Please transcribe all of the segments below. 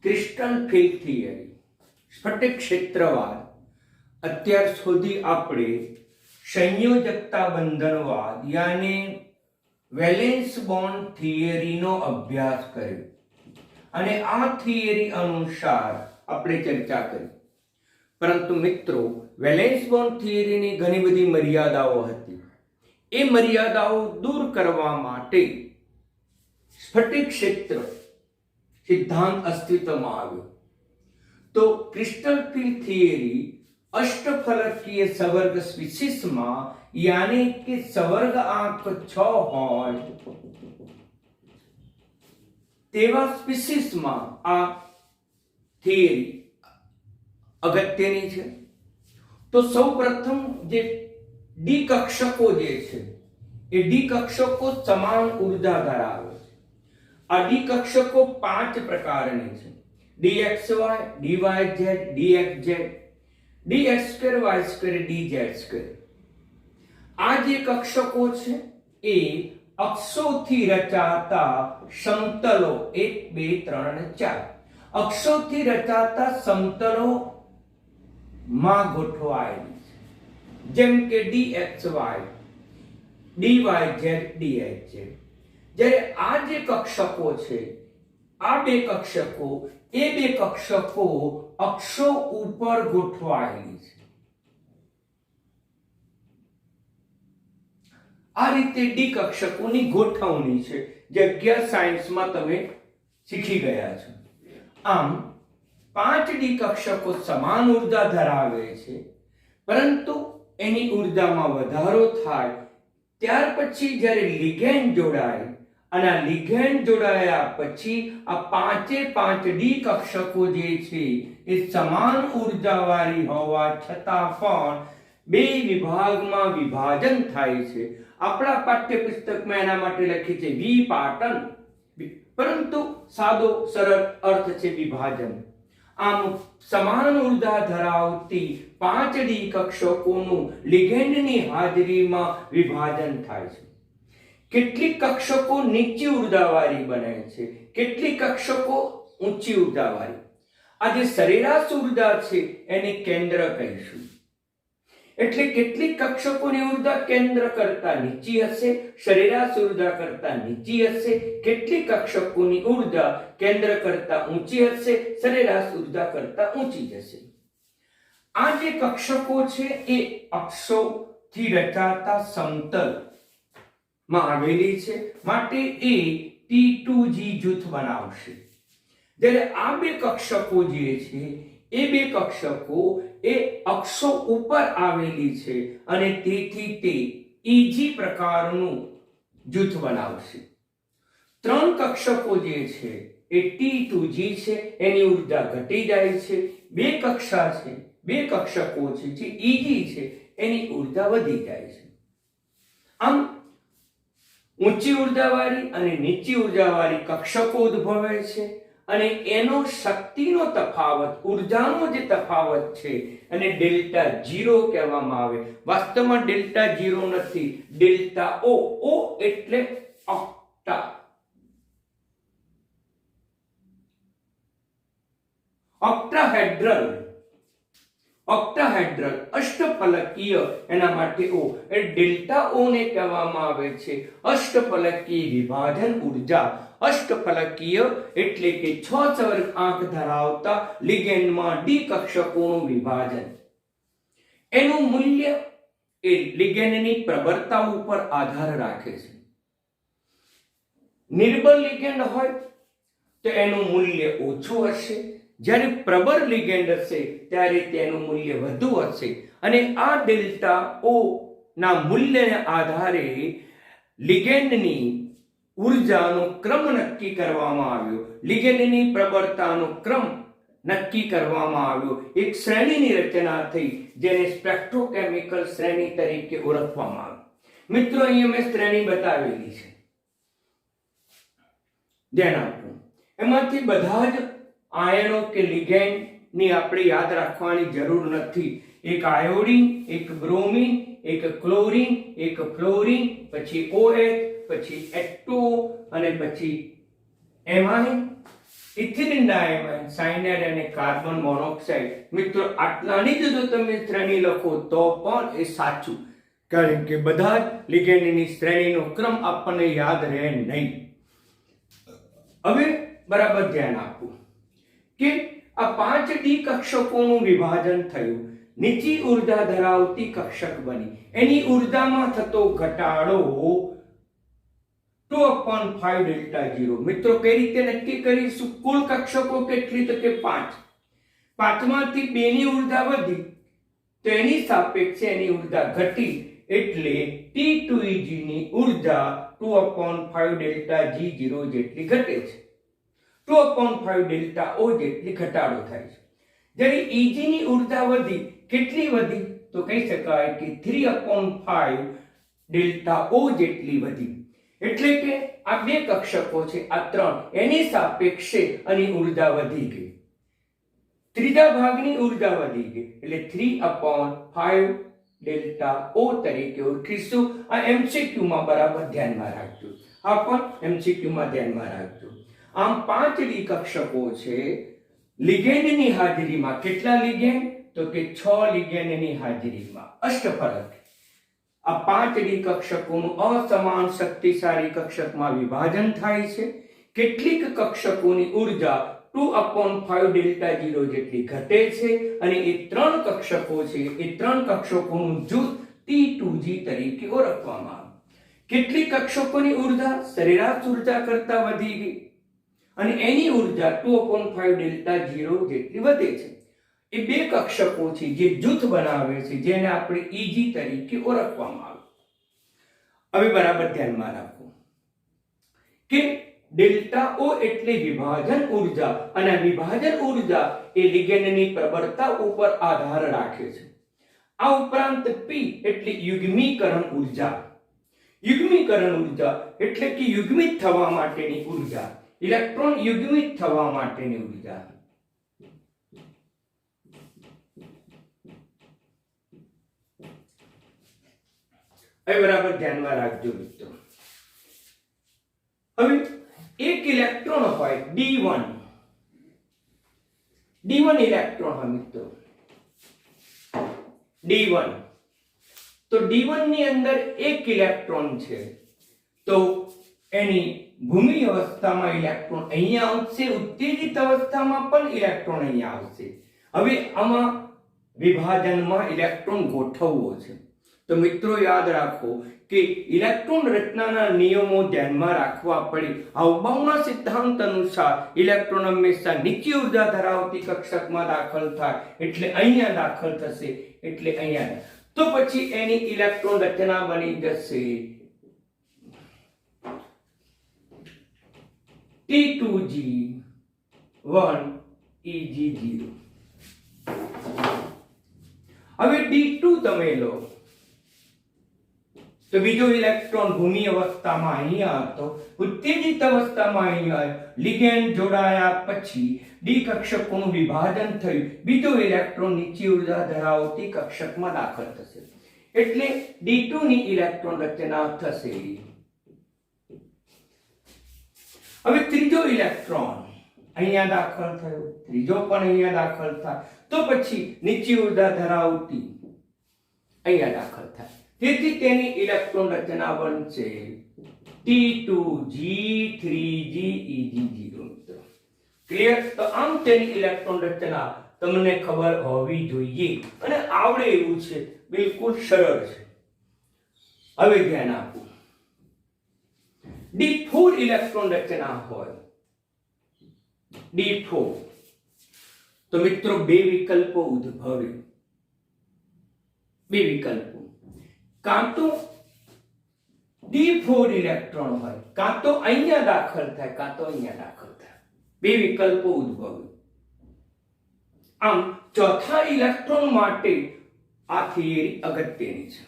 Crystal field theory, સ્ફટિક ક્ષેત્રવાદ, અત્યાર સુધી આપણે સંયોજકતા બંધનવાદ યાની વેલેન્સ બોન્ડ થિયરીનો અભ્યાસ કર્યો અને આ થિયરી અનુસાર આપણે ચર્ચા કરી. પરંતુ મિત્રો, વેલેન્સ બોન્ડ થિયરીની ઘણી બધી મર્યાદાઓ હતી. એ મર્યાદાઓ દૂર કરવા માટે સ્ફટિક ક્ષેત્ર સિદ્ધાંત અસ્તિત્વમાં આવ્યો. તો ક્રિસ્ટલ ફિલ્ડ થિયરી અષ્ટફલકીય સવર્ગ સ્પીસીસમાં યાની કે સવર્ગ આંક 6 હોય તેવા સ્પીસીસમાં આ થિયરી અગત્યની છે. તો સૌપ્રથમ જે ડી કક્ષકો જે છે એ ડી કક્ષકો સમાન ઉર્જા ધરાવે છે. આ ડી કક્ષકો 5 પ્રકારની છે: dxy, dyz, dxz, dx2, y2, dz2. આ જે કક્ષકો છે એ અક્ષોથી રચાતા સમતલો 1 2 3 અને 4 અક્ષોથી રચાતા સમતલો માં ગોઠવાયેલી છે, જેમ કે dxy, dyz, dxz. જ્યારે આ જે કક્ષકો છે, આ બે કક્ષકો અક્ષો ઉપર ગોઠવાયેલી છે. આ રીતે ડી કક્ષકોની ગોઠવણી છે જે અગિયાર સાયન્સમાં તમે શીખી ગયા છો. આમ 5 ડી કક્ષકો સમાન ઉર્જા ધરાવે છે, પરંતુ એની ઉર્જામાં વધારો થાય ત્યાર પછી જ્યારે લિગેન્ડ જોડાય અને આ લિગેન્ડ જોડાયા પછી આ 5 ડી કક્ષકો જે છે એ સમાન ઉર્જાવાળી હોવા છતાં પણ બે વિભાગમાં વિભાજન થાય છે. આપણા પાઠ્યપુસ્તકમાં એના માટે લખી છે વિપાટન, પરંતુ સાદો સરળ અર્થ છે વિભાજન. આમ સમાન ઉર્જા ધરાવતી 5 ડી કક્ષકોનું લિગેન્ડની હાજરીમાં વિભાજન થાય છે. કેટલીક કક્ષકો નીચી ઉર્જાવાળી બને છે, કેટલીક કક્ષકો ઊંચી ઉર્જાવાળી. આ જે સરેરાશ ઉર્જા છે એને કેન્દ્ર કહીશું. એટલે કેટલીક કક્ષકોની ઉર્જા કેન્દ્ર કરતા નીચી હશે, સરેરાશ ઉર્જા કરતા નીચી હશે. કેટલીક કક્ષકોની ઉર્જા કેન્દ્ર કરતા ઊંચી હશે, સરેરાશ ઉર્જા કરતા ઊંચી જશે. આ જે કક્ષકો છે એ અક્ષોથી રચાતા સમતલ માં આવેલી છે, માટે એ T2G જૂથ બનાવશે. જ્યારે આ બે કક્ષકો જે છે એ બે કક્ષકો એ અક્ષો ઉપર આવેલી છે અને તેથી તે EG પ્રકારનું જૂથ બનાવશે. 3 કક્ષકો જે છે એ T2G છે, એની ઉર્જા ઘટી જાય છે. 2 કક્ષા છે, 2 કક્ષકો છે જે EG છે, એની ઉર્જા વધી જાય છે. આમ ઊંચી ઉર્જાવાળી અને નીચી ઉર્જાવાળી કક્ષકો ઉદ્ભવે છે અને એનો શક્તિનો તફાવત, ઉર્જાનો જે તફાવત છે અને ડેલ્ટા 0 કહેવામાં આવે. વાસ્તવમાં ડેલ્ટા 0 નથી, ડેલ્ટા O. O એટલે ઓક્ટા. ઓક્ટાહેડ્રલ અષ્ટફલકીય, એના માટે O. એ ડેલ્ટા O ને કહેવામાં આવે છે અષ્ટફલકીય વિભાજન ઉર્જા. અષ્ટફલકીય એટલે કે 6 સવર્ગ આંક ધરાવતા લિગેન્ડમાં ડી કક્ષકોનું વિભાજન. એનું મૂલ્ય એ લિગેન્ડની પ્રબળતા ઉપર આધાર રાખે છે. નિર્બળ લિગેન્ડ હોય તો એનું મૂલ્ય ઓછું હશે, જ્યારે પ્રબળ લિગેન્ડ હશે ત્યારે તેનું મૂલ્ય વધુ હશે. અને આ ડેલ્ટા O ના મૂલ્યને આધારે લિગેન્ડની ઉર્જાનો ક્રમ નક્કી કરવામાં આવ્યો, લિગેન્ડની પ્રબળતાનો ક્રમ નક્કી કરવામાં આવ્યો. એક શ્રેણીની રચના થઈ જેને સ્પેક્ટ્રોકેમિકલ શ્રેણી તરીકે ઓળખવામાં આવે. મિત્રો, અહીંયા મેં શ્રેણી બતાવેલી છે, ધ્યાન આપો. એમાંથી બધા જ આયનો કે લિગેન્ડ ની આપણે યાદ રાખવાની જરૂર નથી. એક આયોડીન, એક બ્રોમિન, એક ક્લોરીન, એક ફ્લોરીન, પછી OH, પછી H2O અને પછી એમાઇન ઇથિલિન ડાયમાઇન, સાયનાઇડ અને કાર્બન મોનોક્સાઇડ. મિત્રો આટલાની જ જો તમે શ્રેણી લખો તો પણ એ સાચું, કારણ કે બધા જ લિગેન્ડની શ્રેણીનો ક્રમ આપણને યાદ રહે નહીં. હવે બરાબર ધ્યાન આપો કે આ 5 ડી કક્ષકોનું વિભાજન થયું, નીચી ઉર્જા ધરાવતી કક્ષક બની, એની ઉર્જામાં થતો ઘટાડો 2/5 ડેલ્ટા 0. મિત્રો કઈ રીતે નક્કી કરીશું? કુલ કક્ષકો કેટલી? તો કે 5. 5 માંથી 2 ની ઉર્જા વધી તો એની સાપેક્ષે એની ઉર્જા ઘટી, એટલે T2Eg ની ઉર્જા 2/5 ડેલ્ટા G0 જેટલી ઘટે છે. 2/5 ડેલ્ટા O જેટલી ઘટાડો થાય છે. જ્યારે Eg ની ઉર્જા વધી, કેટલી વધી? તો કહી શકાય કે 3/5 ડેલ્ટા O જેટલી વધી. એટલે કે આ બે કક્ષકો છે, આ 3, એની સાપેક્ષે આની ઉર્જા વધી ગઈ, ત્રીજા ભાગની ઉર્જા વધી ગઈ, એટલે 3/5 ડેલ્ટા O તરીકે ઓળખીશું. આ MCQ માં બરાબર ધ્યાનમાં રાખજો, આ પણ MCQ માં ધ્યાનમાં રાખજો. આમ 5 ડી કક્ષકો છે. લિગેન્ડની હાજરીમાં કેટલા લિગેન્ડ? તો કે 6 લિગેન્ડની હાજરીમાં અષ્ટફલક. આ 5 ડી કક્ષકોનું અસમાન શક્તિશાળી કક્ષકમાં વિભાજન થાય છે. કેટલીક કક્ષકોની ઉર્જા 2/5 ડેલ્ટા 0 જેટલી ઘટે છે અને એ 3 કક્ષકો છે, એ 3 કક્ષકોનું જૂથ T2G તરીકે ઓળખવામાં આવે. કેટલીક કક્ષકોની ઉર્જા સરેરાશ ઉર્જા કરતા વધી ગઈ અને એની ઉર્જા 2/5 ડેલ્ટા 0 જેટલી વધે છે. એ બે કક્ષકો છે જે જૂથ બનાવે છે, જેને આપણે Eg તરીકે ઓળખવામાં આવે. હવે બરાબર ધ્યાનમાં રાખો કે ડેલ્ટા O એટલે વિભાજન ઉર્જા, અને વિભાજન ઉર્જા એ લિગેન્ડની પ્રબળતા ઉપર આધાર રાખે છે. આ ઉપરાંત P એટલે યુગ્મીકરણ ઉર્જા. યુગ્મીકરણ ઉર્જા એટલે કે યુગ્મિત થવા માટેની ઉર્જા, ઇલેક્ટ્રોન યુગ્મિત થવા માટેની ઉર્જા. હવે બરાબર ધ્યાનમાં રાખજો મિત્રો. હવે એક ઇલેક્ટ્રોન હોય D1 ઇલેક્ટ્રોન હોય મિત્રો, D1. તો D1 ની અંદર એક ઇલેક્ટ્રોન છે, તો એની ભૂમિ અવસ્થામાં ઇલેક્ટ્રોન અહીંયા આવશે, ઉત્તેજિત અવસ્થામાં પણ ઇલેક્ટ્રોન અહીંયા આવશે. હવે આમાં વિભાજનમાં ઇલેક્ટ્રોન ગોઠવવો છે. તો મિત્રો યાદ રાખો કે ઇલેક્ટ્રોન રચનાના નિયમો ધ્યાનમાં રાખવા પડે. અવબાઉના સિદ્ધાંત અનુસાર ઇલેક્ટ્રોન હંમેશા નીચી ઉર્જા ધરાવતી કક્ષકમાં દાખલ થાય, એટલે અહીંયા દાખલ થશે, એટલે અહીંયા. તો પછી એની ઇલેક્ટ્રોન રચના બની જશે T2G1 Eg0. હવે D2 તમે લો તો બીજો ઇલેક્ટ્રોન ભૂમિ અવસ્થામાં અહીંયા હતો, ઉત્તેજિત અવસ્થામાં અહીંયા, લિગેન્ડ જોડાયા પછી ડી કક્ષકોનું વિભાજન થયું, બીજો ઇલેક્ટ્રોન નીચી ઉર્જા ધરાવતી કક્ષકમાં દાખલ થશે, એટલે D2 ની ઇલેક્ટ્રોન રચના થશે. હવે ત્રીજો ઇલેક્ટ્રોન અહીંયા દાખલ થયો, ત્રીજો પણ અહીંયા દાખલ થાય, તો પછી નીચી ઉર્જા ધરાવતી અહીંયા દાખલ થાય, તેથી તેની ઇલેક્ટ્રોન રચના બનશે T2G3G Eg0. ક્લિયર? તો આમ તેની ઇલેક્ટ્રોન રચના તમને ખબર હોવી જોઈએ અને આવડે એવું છે, બિલકુલ સરળ છે. હવે ધ્યાન આપો, D4 ઇલેક્ટ્રોન રચના હોય, D4, તો મિત્રો બે વિકલ્પો ઉદ્ભવે. બે વિકલ્પો, કાં તો D4 ઇલેક્ટ્રોન હોય, કાં તો અહીંયા દાખલ થાય, કાં તો અહીંયા દાખલ થાય. બે વિકલ્પો ઉદ્ભવે. આમ ચોથા ઇલેક્ટ્રોન માટે આ થિયરી અગત્યની છે.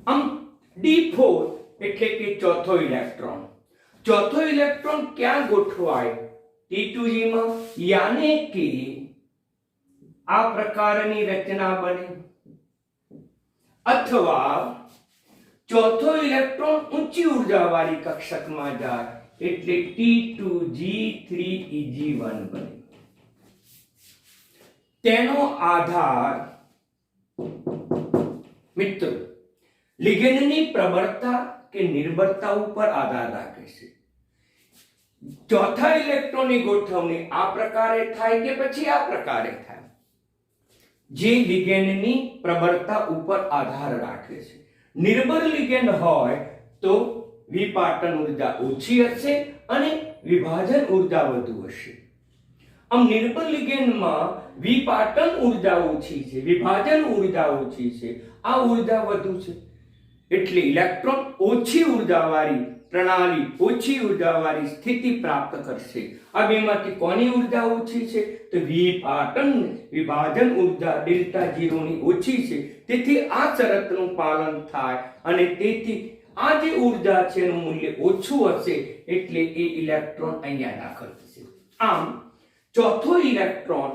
આમ D4 એટલે કે ચોથો ઇલેક્ટ્રોન. ચોથો ઇલેક્ટ્રોન ક્યાં ગોઠવાય? T2G માં, યાને કે આ પ્રકારની રચના બને, અથવા ચોથો ઇલેક્ટ્રોન ઊંચી ઉર્જા વાળી કક્ષકમાં જાય, એટલે T2G3Eg1 બને. તેનો આધાર મિત્રો લિગેન્ડની પ્રબળતા કે નિર્બળતા ઉપર આધાર રાખે છે. ચોથા ઇલેક્ટ્રોનની ગોઠવણી આ પ્રકારે થાય કે પછી આ પ્રકારે થાય, જે લિગેન્ડની પ્રબળતા ઉપર આધાર રાખે છે. નિર્બળ લિગેન્ડ હોય તો વિપાટન ઉર્જા ઓછી હશે અને વિભાજન ઉર્જા વધુ હશે. આમ નિર્બળ લિગેન્ડમાં વિપાટન ઉર્જા ઓછી છે, વિભાજન ઉર્જા ઓછી છે, આ ઉર્જા વધુ છે. એટલે ઇલેક્ટ્રોન ઓછી ઉર્જાવાળી પ્રણાલી, ઓછી ઉર્જાવાળી સ્થિતિ પ્રાપ્ત કરશે. આ બેમાંથી કોની ઉર્જા ઓછી છે? તો વિપાટન વિભાજન ઉર્જા ડેલ્ટા 0 ની ઓછી છે. તેથી આ શરતનું પાલન થાય અને તેથી આ જે ઉર્જા છે એનું મૂલ્ય ઓછું હશે એટલે એ ઇલેક્ટ્રોન અહીંયા દાખલ થશે. આમ ચોથો ઇલેક્ટ્રોન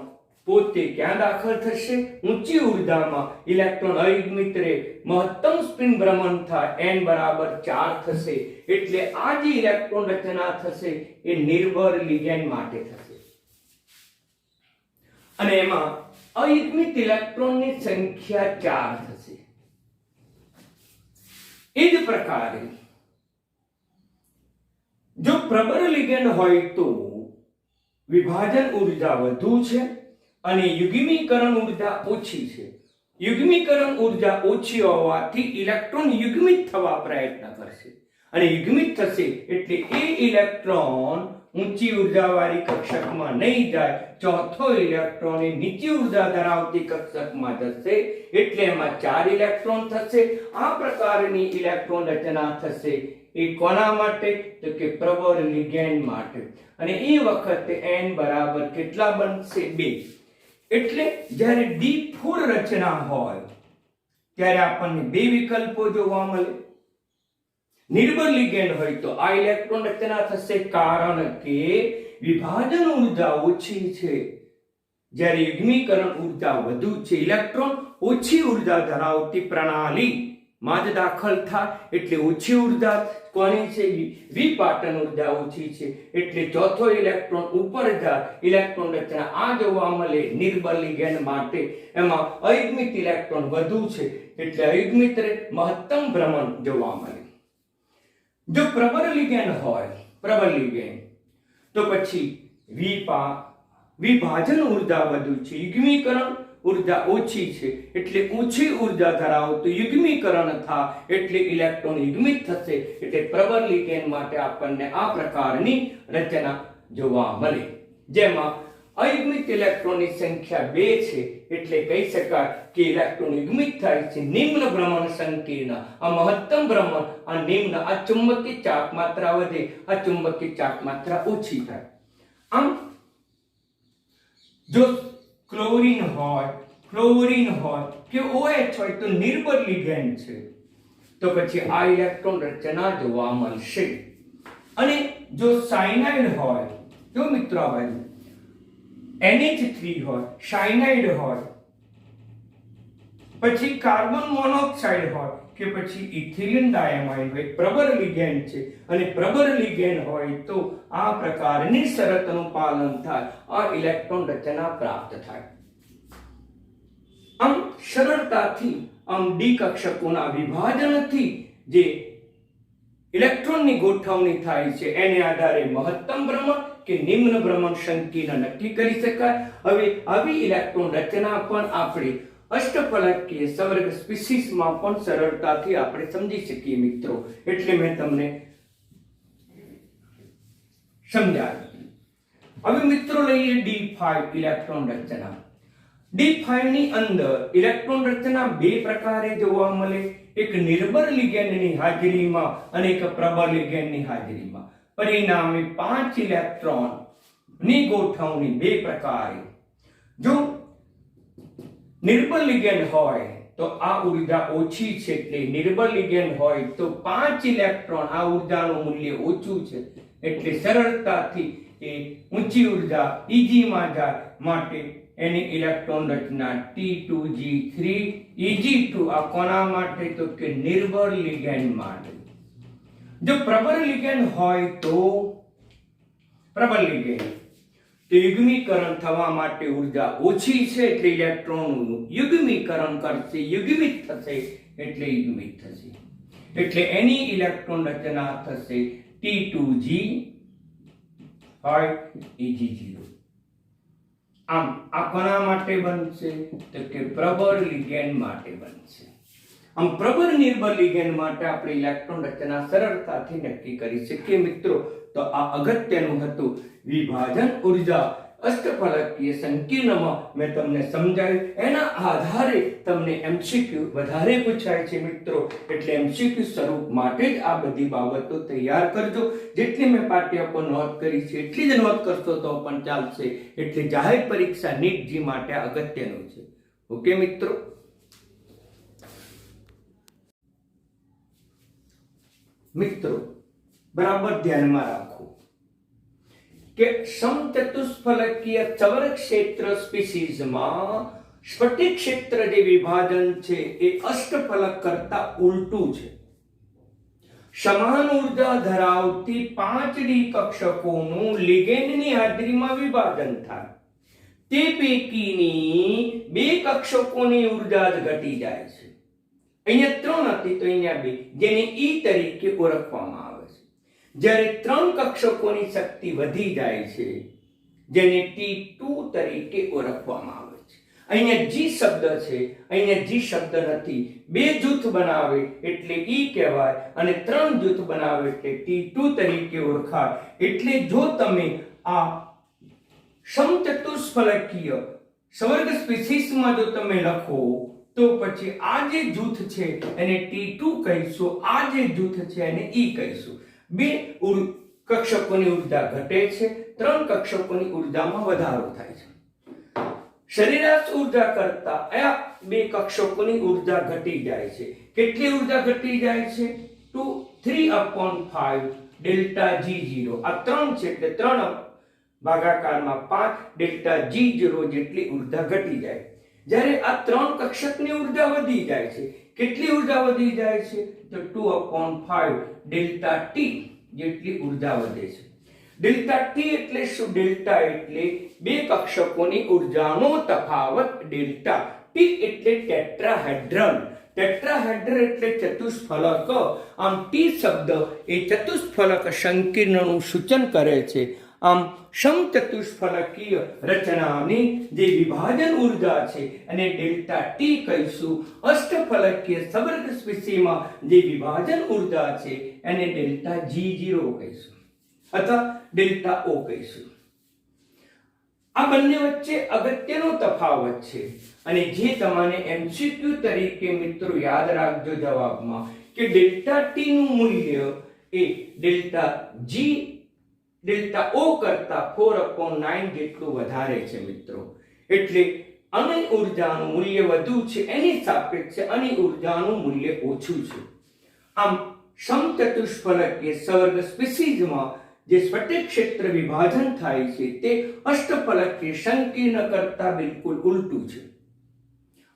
પોતે ક્યાં દાખલ થશે? ઊંચી ઉર્જામાં. ઇલેક્ટ્રોન અયુગ્મિત રે મહત્તમ સ્પિન ભ્રમણ થાય n બરાબર 4 થશે. એટલે આ જે ઇલેક્ટ્રોન રચના થશે એ નિર્બળ લિગેન્ડ માટે થશે અને એમાં અયુગ્મિત ઇલેક્ટ્રોનની સંખ્યા 4 થશે. એ જ પ્રકારે જો પ્રબળ લિગેન્ડ હોય તો વિભાજન ઉર્જા વધુ છે અને યુગ્મીકરણ ઉર્જા ઓછી છે. યુગ્મીકરણ ઉર્જા ઓછી હોવાથી ઇલેક્ટ્રોન યુગ્મિત થવા પ્રયત્ન કરશે અને યુગ્મિત થશે એટલે એ ઇલેક્ટ્રોન ઊંચી ઉર્જાવાળી કક્ષકમાં નહીં જાય. ચોથો ઇલેક્ટ્રોન એ નીચી ઉર્જા ધરાવતી કક્ષકમાં જશે એટલે એમાં 4 ઇલેક્ટ્રોન થશે. આ પ્રકારની ઇલેક્ટ્રોન રચના થશે. એ કોના માટે? તો કે પ્રબળ લિગેન્ડ માટે. અને એ વખતે n બરાબર કેટલા બનશે? 2. એટલે જ્યારે D4 રચના હોય ત્યારે આપણને 2 વિકલ્પો જોવા મળે. નિર્બળ લિગેન્ડ હોય તો આ ઇલેક્ટ્રોન રચના થશે કારણ કે વિભાજન ઉર્જા ઓછી છે, જ્યારે યુગ્મીકરણ ઉર્જા વધુ છે. ઇલેક્ટ્રોન ઓછી ઉર્જા ધરાવતી પ્રણાલી માં જ દાખલ થાય એટલે ઓછી ઉર્જા કોની છે? વિપાટન ઉર્જા ઓછી છે એટલે ચોથો ઇલેક્ટ્રોન ઉપર જાય. ઇલેક્ટ્રોન રચના આ જોવા મળે નિર્બળ લિગેન્ડ માટે. એમાં અયુગ્મિત ઇલેક્ટ્રોન વધુ છે એટલે અયુગ્મિત મહત્તમ ભ્રમણ જોવા મળે. જો પ્રબળ લિગેન્ડ હોય, પ્રબળ લિગેન્ડ, તો પછી વિભાજન ઉર્જા વધુ છે, યુગ્મીકરણ ઉર્જા ઓછી છે એટલે ઓછી ઉર્જા ધરાવતું યુગ્મીકરણ થાય એટલે ઇલેક્ટ્રોન યુગ્મિત થશે. એટલે પ્રબળ લિગેન્ડ માટે આપણને આ પ્રકારની રચના જોવા મળે, જેમાં અયુગ્મિત ઇલેક્ટ્રોનની સંખ્યા 2 છે એટલે કહી શકાય કે ઇલેક્ટ્રોન યુગ્મિત થાય છે. નિમ્ન ભ્રમણ સંકીર્ણ, આ મહત્તમ ભ્રમણ, આ નિમ્ન, આ ચુંબકીય ચાપ માત્રા વધે, આ ચુંબકીય ચાપ માત્રા ઓછી થાય. આમ જો ક્લોરીન હોય, ફ્લોરીન હોય કે OH હોય તો નિર્બળ લિગેન્ડ છે તો પછી આ ઇલેક્ટ્રોન રચના જોવા મળશે. અને જો સાયનાઇડ હોય, જો મિત્રો આ બાજુ NH3 હોય, સાયનાઇડ હોય, પછી કાર્બન મોનોક્સાઇડ હોય કે પછી ઇથિલિન ડાયમાઇડ હોય, પ્રબળ લિગેન્ડ છે અને પ્રબળ લિગેન્ડ હોય તો આ પ્રકારની શરતનું પાલન થાય, આ ઇલેક્ટ્રોન રચના પ્રાપ્ત થાય. આમ સરળતાથી ડી કક્ષકોના વિભાજનથી જે ઇલેક્ટ્રોનની ગોઠવણી થાય છે એને આધારે મહત્તમ ભ્રમણ કે નિમ્ન ભ્રમણ સંકીર્ણ નક્કી કરી શકાય. હવે આવી ઇલેક્ટ્રોન રચના પણ આપણે અષ્ટફલકીય સવર્ગ સ્પીસીસમાં પણ સરળતાથી આપણે સમજી શકીએ મિત્રો. એટલે મેં તમને સમજાવ્યું. હવે મિત્રો લઈએ D5 ઇલેક્ટ્રોન રચના. D5 ની અંદર ઇલેક્ટ્રોન રચના 2 પ્રકારે જોવા મળે, એક નિર્બળ લિગેન્ડની હાજરીમાં અને એક પ્રબળ લિગેન્ડની હાજરીમાં. પરિણામે 5 ઇલેક્ટ્રોન ની ગોઠવણી 2 પ્રકારે. જો નિર્બળ લિગેન્ડ હોય તો આ ઉર્જા ઓછી છે એટલે નિર્બળ લિગેન્ડ હોય તો 5 ઇલેક્ટ્રોન, આ ઉર્જાનું મૂલ્ય ઓછું છે એટલે સરળતાથી એ ઊંચી ઉર્જા Eg માં જાય માટે એની ઇલેક્ટ્રોન રચના T2G3 Eg2. આ કોના માટે? તો કે નિર્બળ લિગેન્ડ માટે. જો પ્રબળ લિગેન્ડ હોય તો પ્રબળ લિગેન્ડ તો યુગ્મીકરણ થવા માટે ઉર્જા ઓછી છે એટલે ઇલેક્ટ્રોનનું યુગ્મીકરણ કરશે, યુગ્મિત થશે એટલે યુગ્મિત થશે, એટલે એની ઇલેક્ટ્રોન રચના થશે T2G હોય Eg0. આમ આ કોના માટે બનશે તો કે પ્રબળ લિગેન્ડ માટે બનશે. આમ પ્રબળ નિર્બળ લિગેન્ડ માટે આપણે ઇલેક્ટ્રોન રચના સરળતાથી નક્કી કરી શકીએ મિત્રો. તો આ અગત્યનું હતું વિભાજન ઉર્જા અષ્ટફલકીય સંકીર્ણમાં મેં તમને સમજાવ્યું. એના આધારે તમને એમસીક્યુ વધારે પૂછાય છે મિત્રો, એટલે એમસીક્યુ સ્વરૂપ માટે જ આ બધી બાબતો તૈયાર કરજો. જેટલી મેં પાઠ્ય પર નોંધ કરી છે એટલી જ નોંધ કરશો તો પણ ચાલશે. એટલે જાહેર પરીક્ષા નીટ જી માટે અગત્યનું છે. ઓકે મિત્રો. મિત્રો બરાબર ધ્યાનમાં રાખો કે સમચતુષ્ફલકીય ચવર ક્ષેત્ર સ્પીસીઝમાં સ્ફટિક ક્ષેત્ર જે વિભાજન છે એ અષ્ટફલક કરતા ઉલટું છે. સમાન ઉર્જા ધરાવતી 5D કક્ષકોનું લિગેન્ડની હાજરીમાં વિભાજન થાય. તે પૈકીની 2 કક્ષકોની ઉર્જા જ ઘટી જાય છે. અહીંયા 3 હતી તો અહીંયા 2, જેને E તરીકે ઓળખવામાં આવે છે. જ્યારે 3 કક્ષકોની શક્તિ વધી જાય છે જેને T2 તરીકે ઓળખવામાં આવે છે. અહીંયા G શબ્દ છે, અહીંયા G શબ્દ નથી. 2 જૂથ બનાવે એટલે E કહેવાય અને 3 જૂથ બનાવે એટલે T2 તરીકે ઓળખાય. એટલે જો તમે આ સમચતુષ્ફલકીય સ્વર્ગ સ્પીસીસમાં જો તમે લખો તો પછી આ જે જૂથ છે એને T2 કહીશું, આ જે જૂથ છે એને E કહીશું. 2 કક્ષકોની ઉર્જા ઘટે છે, 3 કક્ષકોની ઉર્જામાં વધારો થાય છે. સરેરાશ ઉર્જા કરતા આ 2 કક્ષકોની ઉર્જા ઘટી જાય છે. કેટલી ઉર્જા ઘટી જાય છે? 3/5 ડેલ્ટા G0. આ 3 છે એટલે 3 ભાગાકારમાં 5 ડેલ્ટા G0 જેટલી ઉર્જા ઘટી જાય. જ્યારે આ 3 કક્ષકની ઉર્જા વધી જાય છે. કેટલી ઉર્જા વધી જાય છે? તો 2/5 ડેલ્ટા T જેટલી ઉર્જા વધે છે. ડેલ્ટા T એટલે શું? ડેલ્ટા એટલે 2 કક્ષકોની ઉર્જાનો તફાવત ડેલ્ટા. T એટલે ટેટ્રાહેડ્રન. ટેટ્રાહેડ્રન એટલે ચતુષ્ફલક. આમ T શબ્દ એ ચતુષ્ફલક સંકીર્ણનું સૂચન કરે છે. આમ સમચતુષ્ફલકીય રચનાની જે વિભાજન ઉર્જા છે અને ડેલ્ટા T કહીશું. અષ્ટફલકીય સમગ્ર સ્પીસીમાં જે વિભાજન ઉર્જા છે એને ડેલ્ટા G0 કહીશું અથવા ડેલ્ટા O કહીશું. આ બંને વચ્ચે અગત્યનો તફાવત છે અને જે તમને એમસીક્યુ તરીકે મિત્રો યાદ રાખજો જવાબમાં કે ડેલ્ટા T નું મૂલ્ય એ ડેલ્ટા O કરતા 4/9 જેટલું વધારે છે મિત્રો. એટલે આની ઉર્જાનું મૂલ્ય વધુ છે એની સાપેક્ષે આની ઉર્જાનું મૂલ્ય ઓછું છે. આમ સમચતુષ્ફલકીય સ્વર્ગ સ્પીસીઝમાં જે સ્ફટિક ક્ષેત્ર વિભાજન થાય છે તે અષ્ટફલકીય સંકીર્ણ કરતા બિલકુલ ઉલટું છે.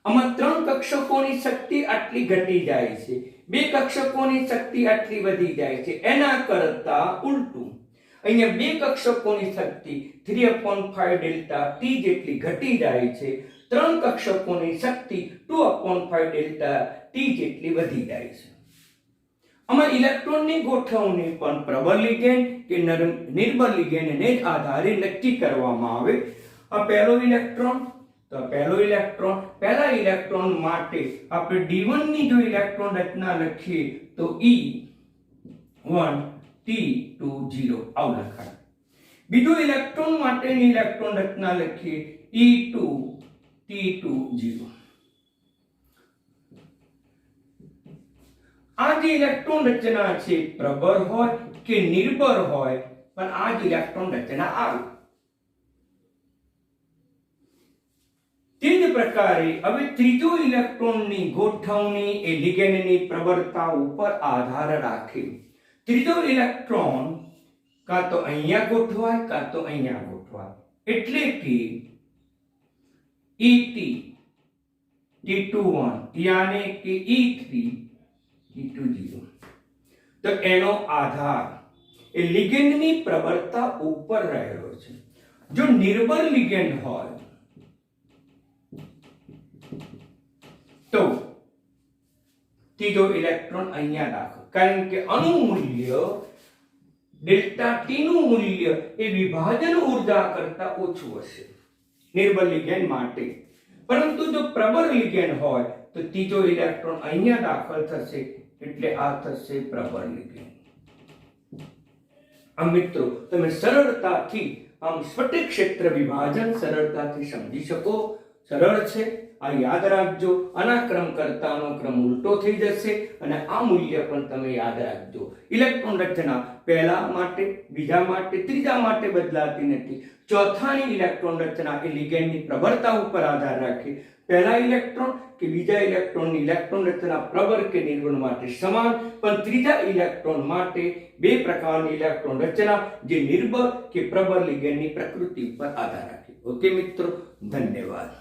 આમાં 3 કક્ષકોની શક્તિ આટલી ઘટી જાય છે, 2 કક્ષકોની શક્તિ આટલી વધી જાય છે. એના કરતા ઉલટું અહીંયા 2 કક્ષકોની શક્તિ 3/5 ડેલ્ટા T જેટલી ઘટી જાય છે. 3 કક્ષકોની શક્તિ 2/5 ડેલ્ટા T જેટલી વધી જાય છે. આમાં ઇલેક્ટ્રોનની ગોઠવણી પણ પ્રબળ લિગેન્ડ કે નિર્બળ લિગેન્ડને જ આધારે નક્કી કરવામાં આવે. આ પહેલો ઇલેક્ટ્રોન તો પહેલા ઇલેક્ટ્રોન માટે આપણે D1 ની જો ઇલેક્ટ્રોન રચના લખીએ તો E1 T20 આવું લખાય. બીજો ઇલેક્ટ્રોન માટેની ઇલેક્ટ્રોન રચના લખીએ E2 T20. આ જે ઇલેક્ટ્રોન રચના છે પ્રબળ હોય કે નિર્બળ હોય પણ આ જ ઇલેક્ટ્રોન રચના આવે. તે જ પ્રકારે હવે ત્રીજો ઇલેક્ટ્રોનની ગોઠવણી એ લિગેન્ડની પ્રબળતા ઉપર આધાર રાખે. ત્રીજો ઇલેક્ટ્રોન કાં તો અહીંયા ગોઠવાય કાં તો અહીંયા ગોઠવાય. એટલે કે ET T21 यानी कि E3 T20. તો એનો આધાર એ લિગેન્ડની પ્રબળતા ઉપર રહેલો છે. જો નિર્બળ લિગેન્ડ હોય તો ત્રીજો ઇલેક્ટ્રોન અહીંયા દાખલ, કારણ કે અણુ મૂલ્ય ડેલ્ટા ટી નું મૂલ્ય એ વિભાજન ઉર્જા કરતા ઓછું હશે નિર્બળ લિગેન્ડ માટે. પરંતુ જો પ્રબળ લિગેન્ડ હોય તો ત્રીજો ઇલેક્ટ્રોન અહીંયા દાખલ થશે, એટલે આ થશે પ્રબળ લિગેન્ડ. આ મિત્રો તમે સરળતાથી આમ સ્ફટિક ક્ષેત્ર વિભાજન સરળતાથી સમજી શકો. સરળ છે, આ યાદ રાખજો. આના ક્રમ કરતા આનો ક્રમ ઉલટો થઈ જશે અને આ મૂલ્ય પણ તમે યાદ રાખજો. ઇલેક્ટ્રોન રચના પહેલા માટે, બીજા માટે, ત્રીજા માટે બદલાતી નથી. ચોથાની ઇલેક્ટ્રોન રચના એ લિગેન્ડની પ્રબળતા ઉપર આધાર રાખે. પહેલા ઇલેક્ટ્રોન કે બીજા ઇલેક્ટ્રોનની ઇલેક્ટ્રોન રચના પ્રબળ કે નિર્બળ માટે સમાન, પણ ત્રીજા ઇલેક્ટ્રોન માટે બે પ્રકારની ઇલેક્ટ્રોન રચના જે નિર્બળ કે પ્રબળ લિગેન્ડની પ્રકૃતિ ઉપર આધાર રાખે. ઓકે મિત્રો, ધન્યવાદ.